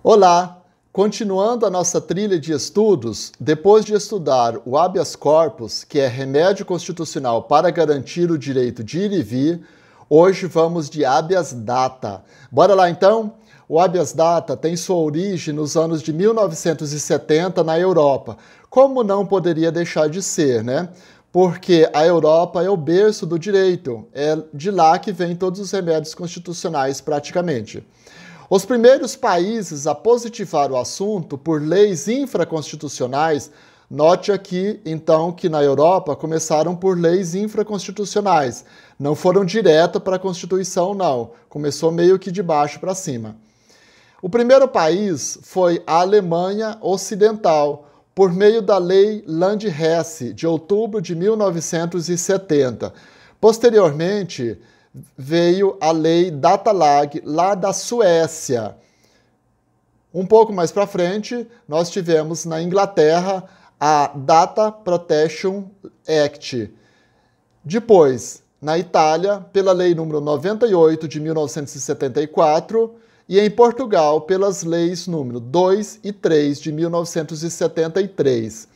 Olá! Continuando a nossa trilha de estudos, depois de estudar o habeas corpus, que é remédio constitucional para garantir o direito de ir e vir, hoje vamos de habeas data. Bora lá então? O habeas data tem sua origem nos anos de 1970 na Europa. Como não poderia deixar de ser, né? Porque a Europa é o berço do direito, é de lá que vêm todos os remédios constitucionais praticamente. Os primeiros países a positivar o assunto por leis infraconstitucionais, note aqui então que na Europa começaram por leis infraconstitucionais, não foram direto para a Constituição não, começou meio que de baixo para cima. O primeiro país foi a Alemanha Ocidental, por meio da Lei Land-Hesse, de outubro de 1970. Posteriormente, veio a Lei Data-Lag, lá da Suécia. Um pouco mais para frente, nós tivemos na Inglaterra a Data Protection Act. Depois, na Itália, pela Lei número 98 de 1974, e em Portugal, pelas leis número 2 e 3 de 1973.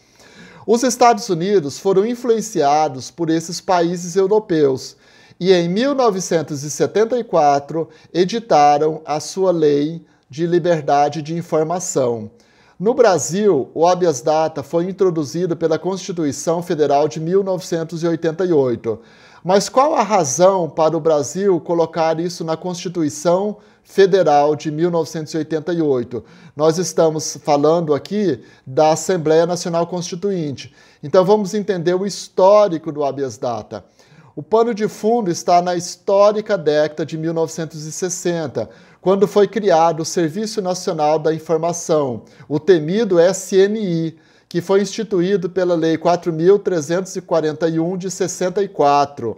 Os Estados Unidos foram influenciados por esses países europeus e em 1974 editaram a sua Lei de Liberdade de Informação. No Brasil, o habeas data foi introduzido pela Constituição Federal de 1988. Mas qual a razão para o Brasil colocar isso na Constituição Federal de 1988? Nós estamos falando aqui da Assembleia Nacional Constituinte. Então vamos entender o histórico do habeas data. O pano de fundo está na histórica década de 1960, quando foi criado o Serviço Nacional da Informação, o temido SNI, que foi instituído pela Lei 4.341 de 64.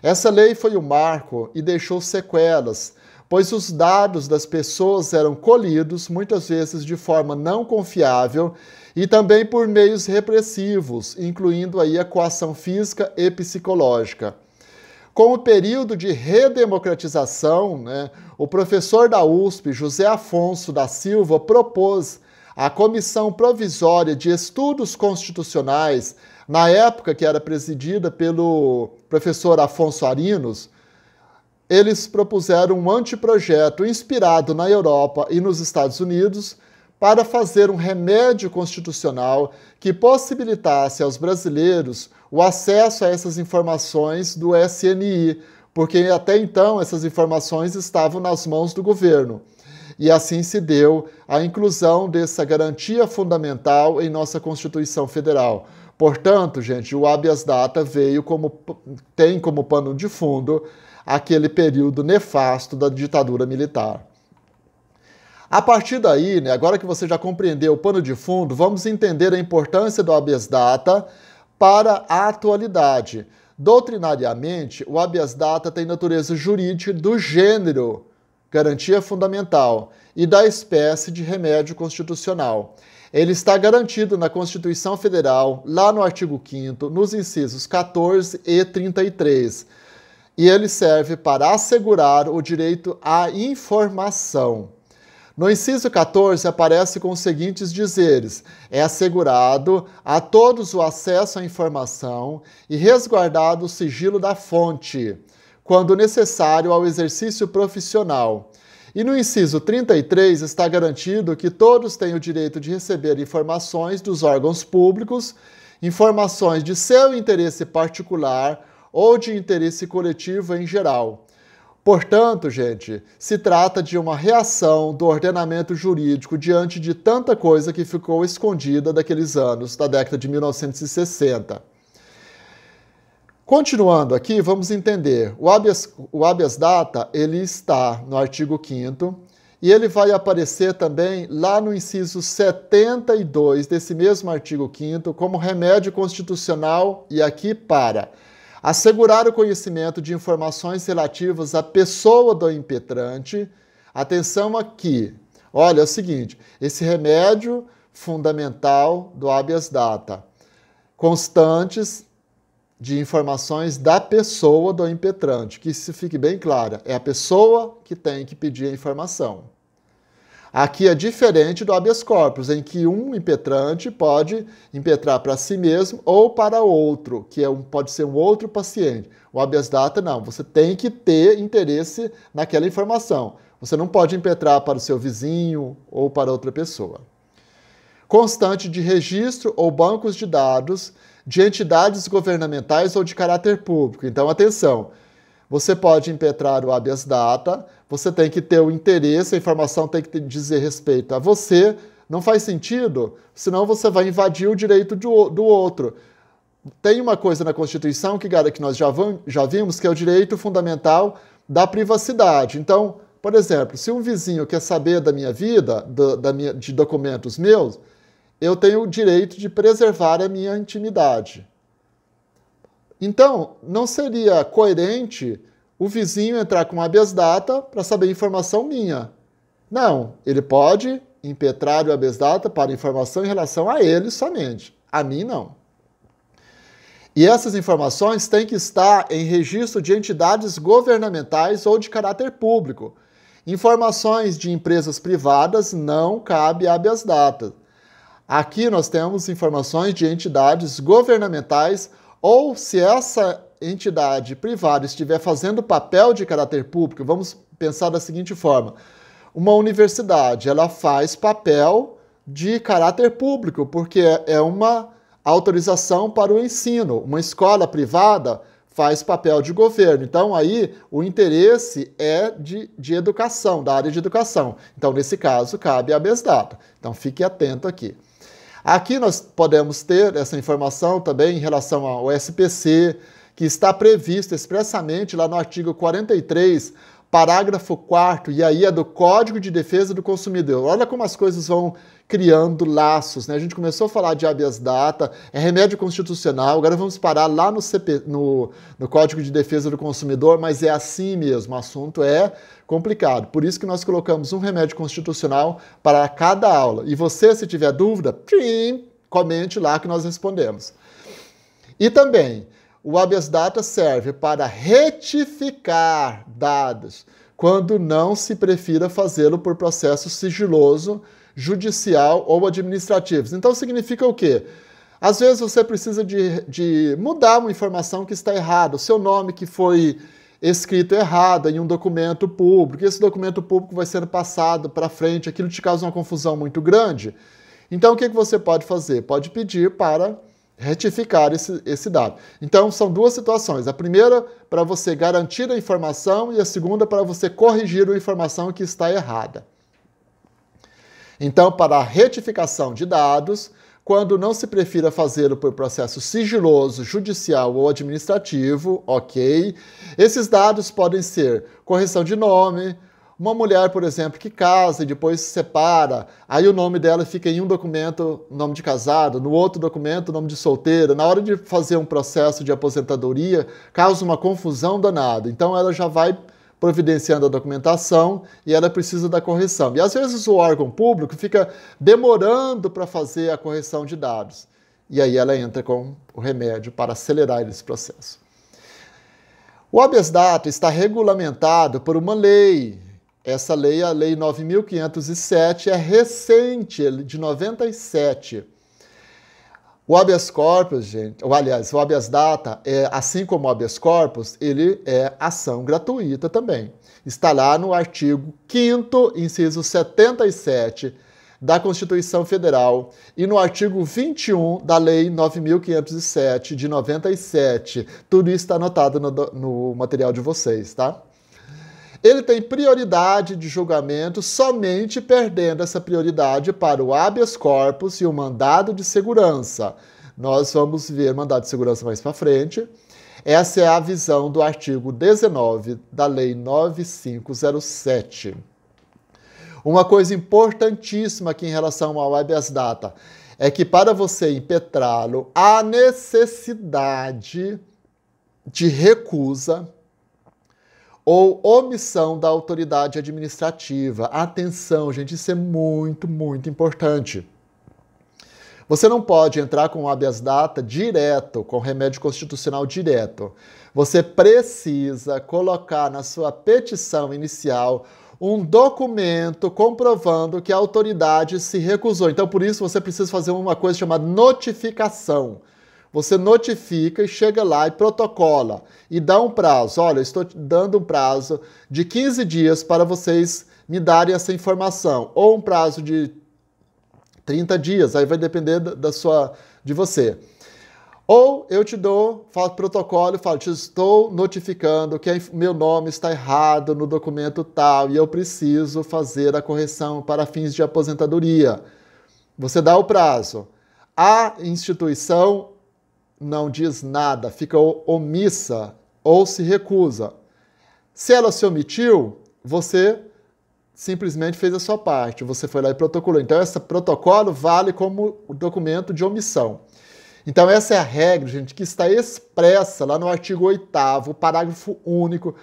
Essa lei foi o marco e deixou sequelas, pois os dados das pessoas eram colhidos, muitas vezes de forma não confiável, e também por meios repressivos, incluindo aí a coação física e psicológica. Com o período de redemocratização, o professor da USP, José Afonso da Silva, propôs a Comissão Provisória de Estudos Constitucionais, na época que era presidida pelo professor Afonso Arinos. Eles propuseram um anteprojeto inspirado na Europa e nos Estados Unidos para fazer um remédio constitucional que possibilitasse aos brasileiros o acesso a essas informações do SNI, porque até então essas informações estavam nas mãos do governo. E assim se deu a inclusão dessa garantia fundamental em nossa Constituição Federal. Portanto, gente, o habeas data tem como pano de fundo aquele período nefasto da ditadura militar. A partir daí, agora que você já compreendeu o pano de fundo, vamos entender a importância do habeas data para a atualidade. Doutrinariamente, o habeas data tem natureza jurídica do gênero, garantia fundamental, e da espécie de remédio constitucional. Ele está garantido na Constituição Federal, lá no artigo 5º, nos incisos 14 e 33. E ele serve para assegurar o direito à informação. No inciso 14 aparece com os seguintes dizeres: é assegurado a todos o acesso à informação e resguardado o sigilo da fonte, quando necessário ao exercício profissional. E no inciso 33 está garantido que todos têm o direito de receber informações dos órgãos públicos, informações de seu interesse particular ou de interesse coletivo em geral. Portanto, gente, se trata de uma reação do ordenamento jurídico diante de tanta coisa que ficou escondida daqueles anos, da década de 1960. Continuando aqui, vamos entender. O habeas data, ele está no artigo 5º e ele vai aparecer também lá no inciso 72 desse mesmo artigo 5º como remédio constitucional e aqui para assegurar o conhecimento de informações relativas à pessoa do impetrante. Atenção aqui. Olha, é o seguinte, esse remédio fundamental do habeas data, constantes de informações da pessoa do impetrante, que isso fique bem claro, é a pessoa que tem que pedir a informação. Aqui é diferente do habeas corpus, em que um impetrante pode impetrar para si mesmo ou para outro, que pode ser um outro paciente. O habeas data não, você tem que ter interesse naquela informação. Você não pode impetrar para o seu vizinho ou para outra pessoa. Constante de registro ou bancos de dados de entidades governamentais ou de caráter público. Então, atenção, você pode impetrar o habeas data, você tem que ter o interesse, a informação tem que dizer respeito a você, não faz sentido, senão você vai invadir o direito do outro. Tem uma coisa na Constituição que nós já vimos, que é o direito fundamental da privacidade. Então, por exemplo, se um vizinho quer saber da minha vida, de documentos meus, eu tenho o direito de preservar a minha intimidade. Então, não seria coerente o vizinho entrar com habeas data para saber informação minha. Não, ele pode impetrar o habeas data para informação em relação a ele somente. A mim, não. E essas informações têm que estar em registro de entidades governamentais ou de caráter público. Informações de empresas privadas não cabe habeas data. Aqui nós temos informações de entidades governamentais ou se essa entidade privada estiver fazendo papel de caráter público, vamos pensar da seguinte forma. Uma universidade, ela faz papel de caráter público, porque é uma autorização para o ensino. Uma escola privada faz papel de governo. Então, aí, o interesse é de educação, da área de educação. Então, nesse caso, cabe habeas data. Então, fique atento aqui. Aqui nós podemos ter essa informação também em relação ao SPC, que está previsto expressamente lá no artigo 43, parágrafo 4º, e aí é do Código de Defesa do Consumidor. Olha como as coisas vão criando laços, né? A gente começou a falar de habeas data, é remédio constitucional, agora vamos parar lá no Código de Defesa do Consumidor, mas é assim mesmo, o assunto é complicado. Por isso que nós colocamos um remédio constitucional para cada aula. E você, se tiver dúvida, comente lá que nós respondemos. E também, o habeas data serve para retificar dados, quando não se prefira fazê-lo por processo sigiloso, judicial ou administrativos. Então, significa o quê? Às vezes você precisa de mudar uma informação que está errada, o seu nome que foi escrito errado em um documento público, e esse documento público vai sendo passado para frente, aquilo te causa uma confusão muito grande. Então, o que você pode fazer? Pode pedir para retificar esse dado. Então, são duas situações. A primeira, para você garantir a informação, e a segunda, para você corrigir a informação que está errada. Então, para a retificação de dados, quando não se prefira fazê-lo por processo sigiloso, judicial ou administrativo, ok? Esses dados podem ser correção de nome, uma mulher, por exemplo, que casa e depois se separa, aí o nome dela fica em um documento, nome de casado, no outro documento, nome de solteira. Na hora de fazer um processo de aposentadoria, causa uma confusão danada. Então, ela já vai providenciando a documentação e ela precisa da correção. E às vezes o órgão público fica demorando para fazer a correção de dados. E aí ela entra com o remédio para acelerar esse processo. O habeas data está regulamentado por uma lei. Essa lei, a Lei 9.507, é recente, de 97. O habeas corpus, gente, ou aliás, o habeas data, assim como o habeas corpus, ele é ação gratuita também. Está lá no artigo 5º, inciso 77 da Constituição Federal e no artigo 21 da Lei 9.507 de 97. Tudo isso está anotado no material de vocês, tá? Ele tem prioridade de julgamento, somente perdendo essa prioridade para o habeas corpus e o mandado de segurança. Nós vamos ver mandado de segurança mais para frente. Essa é a visão do artigo 19 da Lei 9507. Uma coisa importantíssima aqui em relação ao habeas data é que para você impetrá-lo, há necessidade de recusa ou omissão da autoridade administrativa. Atenção, gente, isso é muito, muito importante. Você não pode entrar com o habeas data direto, com remédio constitucional direto. Você precisa colocar na sua petição inicial um documento comprovando que a autoridade se recusou. Então, por isso, você precisa fazer uma coisa chamada notificação. Você notifica e chega lá e protocola e dá um prazo. Olha, eu estou dando um prazo de 15 dias para vocês me darem essa informação. Ou um prazo de 30 dias, aí vai depender de você. Ou eu te dou, faço protocolo e falo, te estou notificando que meu nome está errado no documento tal e eu preciso fazer a correção para fins de aposentadoria. Você dá o prazo. A instituição não diz nada, fica omissa ou se recusa. Se ela se omitiu, você simplesmente fez a sua parte, você foi lá e protocolou. Então, esse protocolo vale como documento de omissão. Então, essa é a regra, gente, que está expressa lá no artigo 8º, parágrafo único,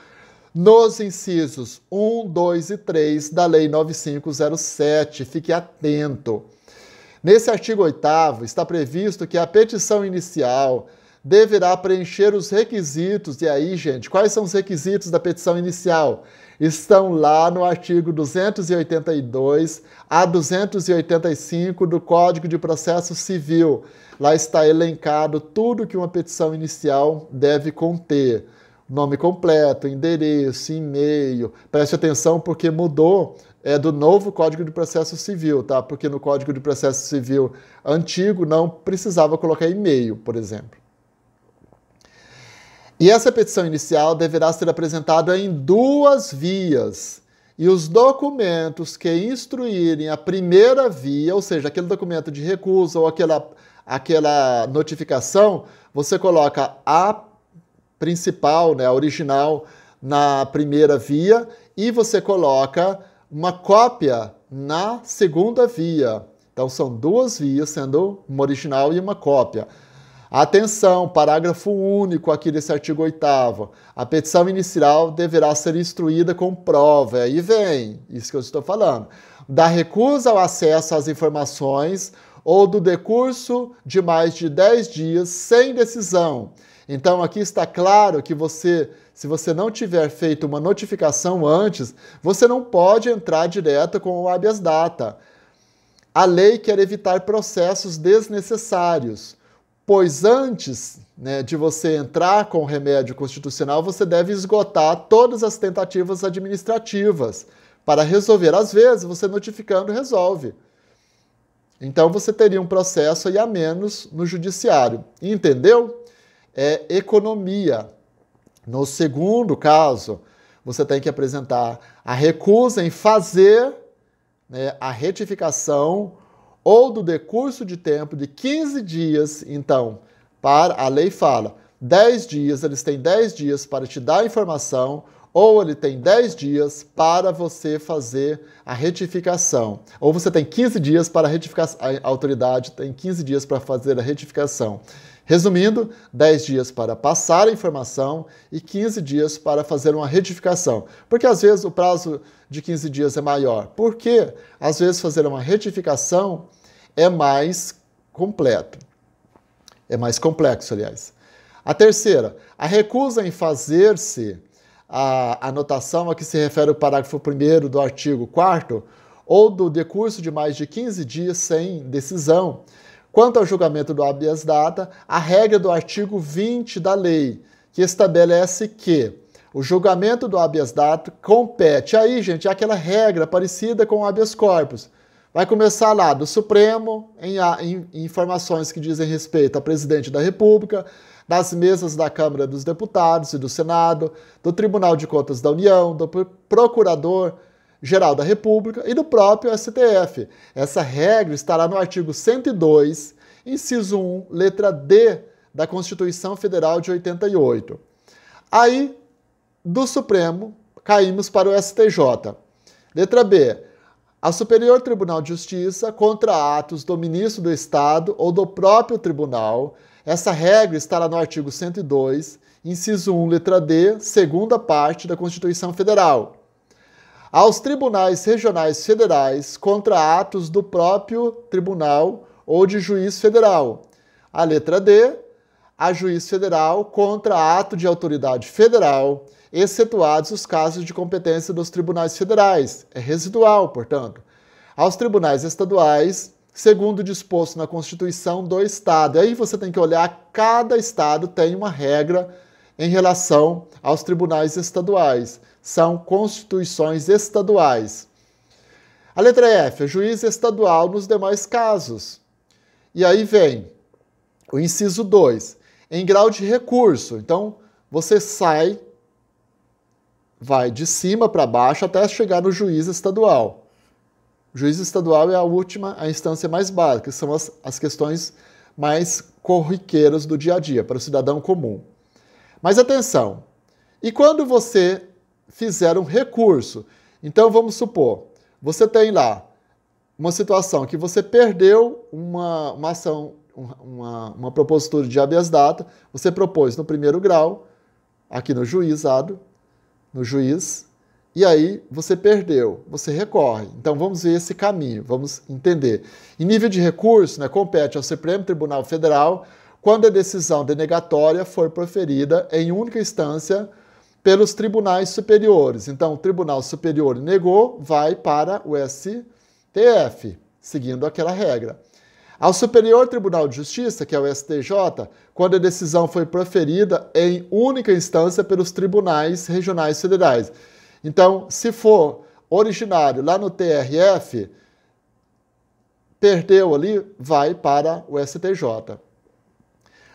nos incisos 1, 2 e 3 da Lei 9507. Fique atento. Nesse artigo 8º, está previsto que a petição inicial deverá preencher os requisitos. E aí, gente, quais são os requisitos da petição inicial? Estão lá no artigo 282 a 285 do Código de Processo Civil. Lá está elencado tudo que uma petição inicial deve conter. Nome completo, endereço, e-mail. Preste atenção porque mudou do novo Código de Processo Civil, tá? Porque no Código de Processo Civil antigo não precisava colocar e-mail, por exemplo. E essa petição inicial deverá ser apresentada em 2 vias. E os documentos que instruírem a primeira via, ou seja, aquele documento de recusa ou aquela notificação, você coloca a principal, né, a original, na primeira via e você coloca uma cópia na segunda via. Então, são 2 vias, sendo uma original e uma cópia. Atenção, parágrafo único aqui desse artigo 8º. A petição inicial deverá ser instruída com prova. Aí vem, isso que eu estou falando, da recusa ao acesso às informações ou do decurso de mais de 10 dias sem decisão. Então, aqui está claro que se você não tiver feito uma notificação antes, você não pode entrar direto com o habeas data. A lei quer evitar processos desnecessários, pois antes, né, de você entrar com o remédio constitucional, você deve esgotar todas as tentativas administrativas para resolver. Às vezes, você notificando resolve. Então, você teria um processo aí a menos no judiciário. Entendeu? É economia. No segundo caso, você tem que apresentar a recusa em fazer, né, a retificação ou do decurso de tempo de 15 dias. Então, a lei fala 10 dias, eles têm 10 dias para te dar a informação, ou ele tem 10 dias para você fazer a retificação. Ou você tem 15 dias para a retificação, a autoridade tem 15 dias para fazer a retificação. Resumindo, 10 dias para passar a informação e 15 dias para fazer uma retificação. Porque às vezes o prazo de 15 dias é maior. Porque às vezes fazer uma retificação é mais completo. É mais complexo, aliás. A terceira, a recusa em fazer-se a anotação a que se refere o parágrafo 1º do artigo 4º ou do decurso de mais de 15 dias sem decisão. Quanto ao julgamento do habeas data, a regra do artigo 20 da lei, que estabelece que o julgamento do habeas data compete. Aí, gente, é aquela regra parecida com o habeas corpus. Vai começar lá do Supremo, em informações que dizem respeito ao presidente da República, das mesas da Câmara dos Deputados e do Senado, do Tribunal de Contas da União, do Procurador-Geral da República e do próprio STF. Essa regra estará no artigo 102, inciso 1, letra D da Constituição Federal de 88. Aí, do Supremo, caímos para o STJ. Letra B. A Superior Tribunal de Justiça, contra atos do ministro do Estado ou do próprio tribunal. Essa regra estará no artigo 102, inciso 1, letra D, segunda parte da Constituição Federal. Aos tribunais regionais federais, contra atos do próprio tribunal ou de juiz federal. A letra D, a juiz federal contra ato de autoridade federal excetuados os casos de competência dos tribunais federais. É residual, portanto. Aos tribunais estaduais, segundo o disposto na Constituição do Estado. Aí você tem que olhar, cada Estado tem uma regra em relação aos tribunais estaduais. São constituições estaduais. A letra F, é juiz estadual nos demais casos. E aí vem o inciso 2, em grau de recurso. Então, você vai de cima para baixo até chegar no juiz estadual. O juiz estadual é a instância mais básica, que são as questões mais corriqueiras do dia a dia, para o cidadão comum. Mas atenção, e quando você fizer um recurso, então vamos supor, você tem lá uma situação que você perdeu uma ação, uma propositura de habeas data, você propôs no primeiro grau, aqui no juizado, no juiz, e aí você perdeu, você recorre. Então vamos ver esse caminho, vamos entender. Em nível de recurso, né, compete ao Supremo Tribunal Federal quando a decisão denegatória for proferida em única instância pelos tribunais superiores. Então o Tribunal Superior negou, vai para o STF, seguindo aquela regra. Ao Superior Tribunal de Justiça, que é o STJ, quando a decisão foi proferida em única instância pelos tribunais regionais federais. Então, se for originário lá no TRF, perdeu ali, vai para o STJ.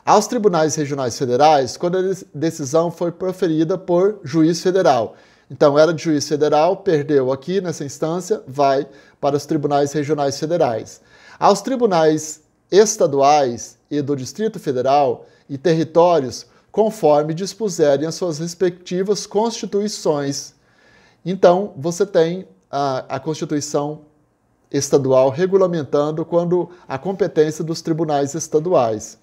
Aos tribunais regionais federais, quando a decisão foi proferida por juiz federal. Então, era de juiz federal, perdeu aqui nessa instância, vai para os tribunais regionais federais. Aos tribunais estaduais e do Distrito Federal e territórios, conforme dispuserem as suas respectivas constituições. Então, você tem a Constituição estadual regulamentando quando a competência dos tribunais estaduais.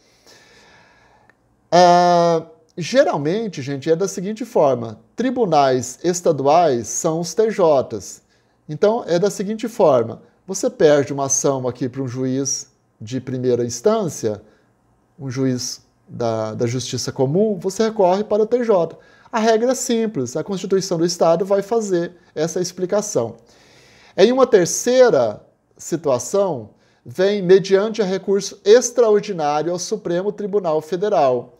Geralmente, gente, é da seguinte forma, tribunais estaduais são os TJs. Então, é da seguinte forma, você perde uma ação aqui para um juiz de primeira instância, um juiz da Justiça Comum, você recorre para o TJ. A regra é simples, a Constituição do Estado vai fazer essa explicação. Em uma terceira situação, vem mediante a recurso extraordinário ao Supremo Tribunal Federal.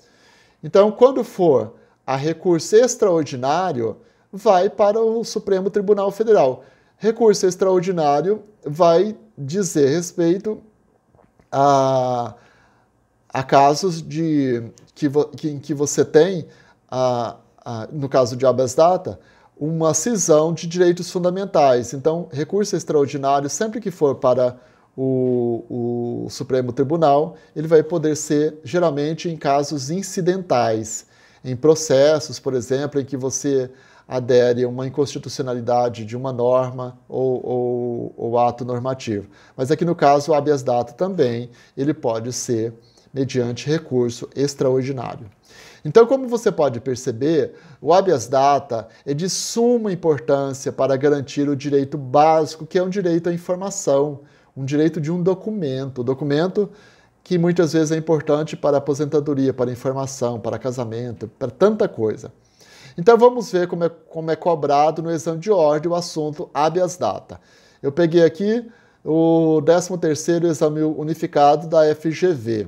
Então, quando for a recurso extraordinário, vai para o Supremo Tribunal Federal. Recurso extraordinário vai dizer respeito a casos em que você tem, no caso de habeas data, uma cisão de direitos fundamentais. Então, recurso extraordinário, sempre que for para o Supremo Tribunal, ele vai poder ser, geralmente, em casos incidentais, em processos, por exemplo, em que você adere a uma inconstitucionalidade de uma norma ou ato normativo. Mas aqui no caso, o habeas data também, ele pode ser mediante recurso extraordinário. Então, como você pode perceber, o habeas data é de suma importância para garantir o direito básico, que é um direito à informação, um direito de um documento que muitas vezes é importante para aposentadoria, para informação, para casamento, para tanta coisa. Então vamos ver como é cobrado no exame de ordem o assunto habeas data. Eu peguei aqui o 13º Exame Unificado da FGV,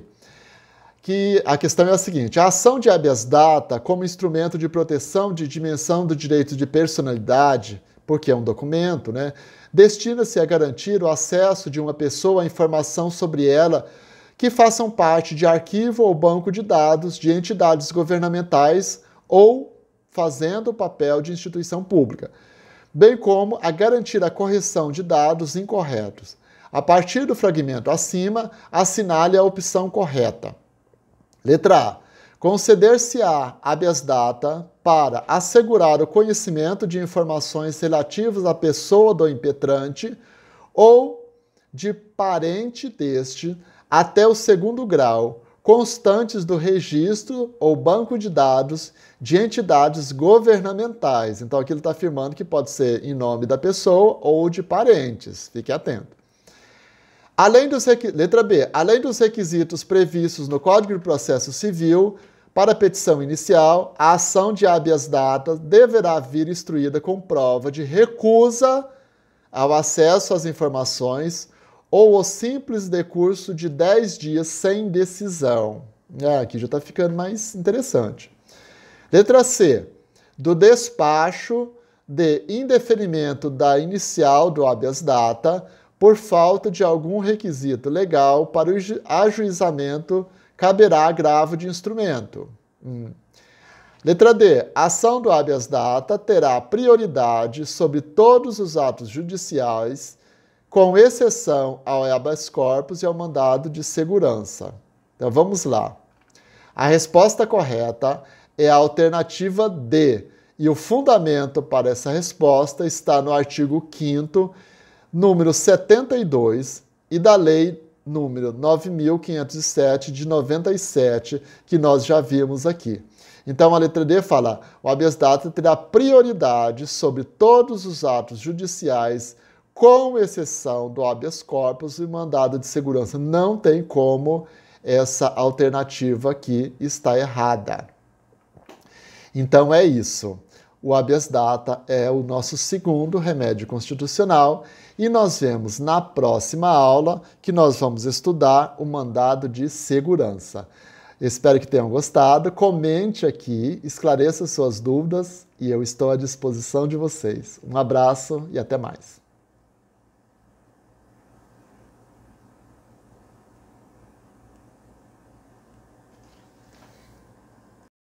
que a questão é a seguinte: a ação de habeas data como instrumento de proteção de dimensão do direito de personalidade, porque é um documento, né, destina-se a garantir o acesso de uma pessoa à informação sobre ela que façam parte de arquivo ou banco de dados de entidades governamentais ou fazendo o papel de instituição pública, bem como a garantir a correção de dados incorretos. A partir do fragmento acima, assinale a opção correta. Letra A. Conceder-se-á habeas data para assegurar o conhecimento de informações relativas à pessoa do impetrante ou de parente deste até o 2º grau, constantes do registro ou banco de dados de entidades governamentais. Então, aqui ele está afirmando que pode ser em nome da pessoa ou de parentes. Fique atento. Letra B. Além dos requisitos previstos no Código de Processo Civil Para a petição inicial, a ação de habeas data deverá vir instruída com prova de recusa ao acesso às informações ou o simples decurso de 10 dias sem decisão. Aqui já está ficando mais interessante. Letra C. Do despacho de indeferimento da inicial do habeas data por falta de algum requisito legal para o ajuizamento caberá agravo de instrumento. Letra D. A ação do habeas data terá prioridade sobre todos os atos judiciais, com exceção ao habeas corpus e ao mandado de segurança. Então vamos lá. A resposta correta é a alternativa D, e o fundamento para essa resposta está no artigo 5º, número 72, e da Lei número 9.507 de 97, que nós já vimos aqui. Então a letra D fala: o habeas data terá prioridade sobre todos os atos judiciais, com exceção do habeas corpus e mandado de segurança. Não tem como, essa alternativa aqui está errada. Então é isso. O habeas data é o nosso segundo remédio constitucional e nós vemos na próxima aula que nós vamos estudar o mandado de segurança. Espero que tenham gostado. Comente aqui, esclareça suas dúvidas e eu estou à disposição de vocês. Um abraço e até mais.